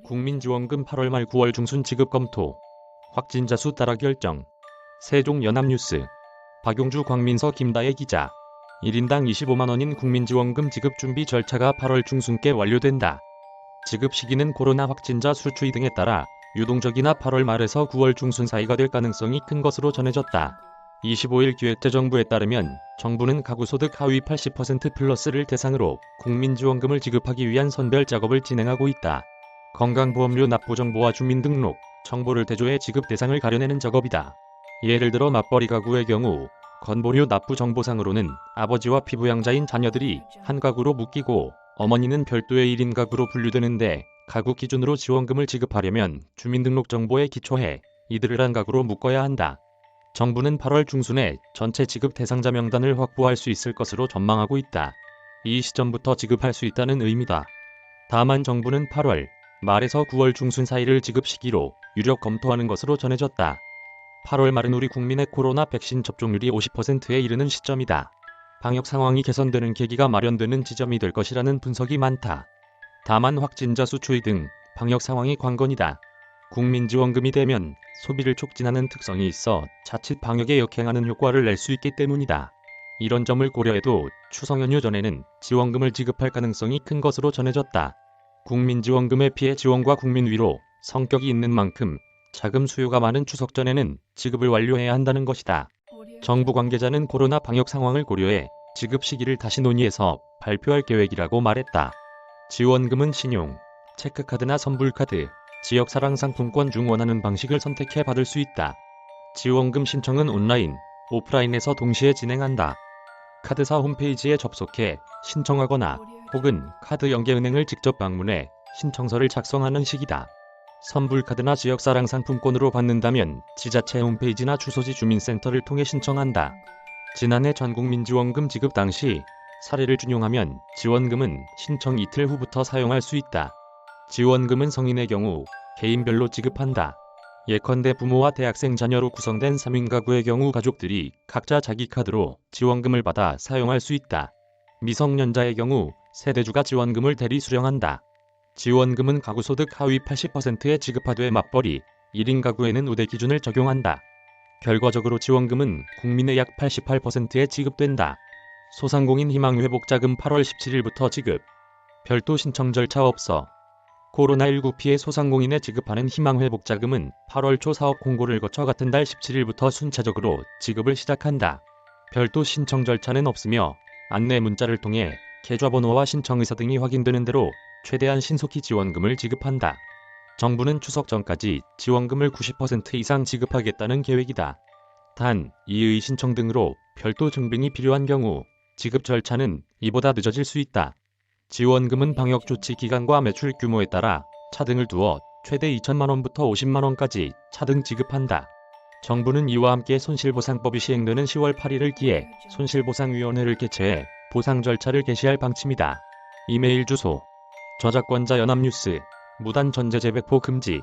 국민지원금 8월 말 9월 중순 지급 검토. 확진자 수 따라 결정. 세종연합뉴스. 박용주 광민서 김다혜 기자. 1인당 25만원인 국민지원금 지급 준비 절차가 8월 중순께 완료된다. 지급 시기는 코로나 확진자 수 추이 등에 따라 유동적이나 8월 말에서 9월 중순 사이가 될 가능성이 큰 것으로 전해졌다. 25일 기획재정부에 따르면 정부는 가구소득 하위 80% 플러스를 대상으로 국민지원금을 지급하기 위한 선별 작업을 진행하고 있다. 건강보험료 납부 정보와 주민등록, 정보를 대조해 지급 대상을 가려내는 작업이다. 예를 들어 맞벌이 가구의 경우 건보료 납부 정보상으로는 아버지와 피부양자인 자녀들이 한 가구로 묶이고 어머니는 별도의 1인 가구로 분류되는데 가구 기준으로 지원금을 지급하려면 주민등록 정보에 기초해 이들을 한 가구로 묶어야 한다. 정부는 8월 중순에 전체 지급 대상자 명단을 확보할 수 있을 것으로 전망하고 있다. 이 시점부터 지급할 수 있다는 의미다. 다만 정부는 8월 말에서 9월 중순 사이를 지급 시기로 유력 검토하는 것으로 전해졌다. 8월 말은 우리 국민의 코로나 백신 접종률이 50%에 이르는 시점이다. 방역 상황이 개선되는 계기가 마련되는 지점이 될 것이라는 분석이 많다. 다만 확진자 수 추이 등 방역 상황이 관건이다. 국민지원금이 되면 소비를 촉진하는 특성이 있어 자칫 방역에 역행하는 효과를 낼 수 있기 때문이다. 이런 점을 고려해도 추석 연휴 전에는 지원금을 지급할 가능성이 큰 것으로 전해졌다. 국민지원금의 피해 지원과 국민 위로 성격이 있는 만큼 자금 수요가 많은 추석 전에는 지급을 완료해야 한다는 것이다. 정부 관계자는 코로나 방역 상황을 고려해 지급 시기를 다시 논의해서 발표할 계획이라고 말했다. 지원금은 신용, 체크카드나 선불카드, 지역사랑상품권 중 원하는 방식을 선택해 받을 수 있다. 지원금 신청은 온라인, 오프라인에서 동시에 진행한다. 카드사 홈페이지에 접속해 신청하거나 혹은 카드 연계은행을 직접 방문해 신청서를 작성하는 식이다. 선불카드나 지역사랑 상품권으로 받는다면 지자체 홈페이지나 주소지 주민센터를 통해 신청한다. 지난해 전국민지원금 지급 당시 사례를 준용하면 지원금은 신청 이틀 후부터 사용할 수 있다. 지원금은 성인의 경우 개인별로 지급한다. 예컨대 부모와 대학생 자녀로 구성된 3인 가구의 경우 가족들이 각자 자기 카드로 지원금을 받아 사용할 수 있다. 미성년자의 경우 세대주가 지원금을 대리 수령한다. 지원금은 가구소득 하위 80%에 지급하되 맞벌이 1인 가구에는 우대 기준을 적용한다. 결과적으로 지원금은 국민의 약 88%에 지급된다. 소상공인 희망회복자금 8월 17일부터 지급. 별도 신청 절차 없어. 코로나19 피해 소상공인에 지급하는 희망회복자금은 8월 초 사업 공고를 거쳐 같은 달 17일부터 순차적으로 지급을 시작한다. 별도 신청 절차는 없으며 안내 문자를 통해 계좌번호와 신청 의사 등이 확인되는 대로 최대한 신속히 지원금을 지급한다. 정부는 추석 전까지 지원금을 90% 이상 지급하겠다는 계획이다. 단, 이의 신청 등으로 별도 증빙이 필요한 경우 지급 절차는 이보다 늦어질 수 있다. 지원금은 방역조치 기간과 매출 규모에 따라 차등을 두어 최대 2천만원부터 50만원까지 차등 지급한다. 정부는 이와 함께 손실보상법이 시행되는 10월 8일을 기해 손실보상위원회를 개최해 보상 절차를 개시할 방침이다. 이메일 주소 저작권자 연합뉴스 무단 전제 재배포 금지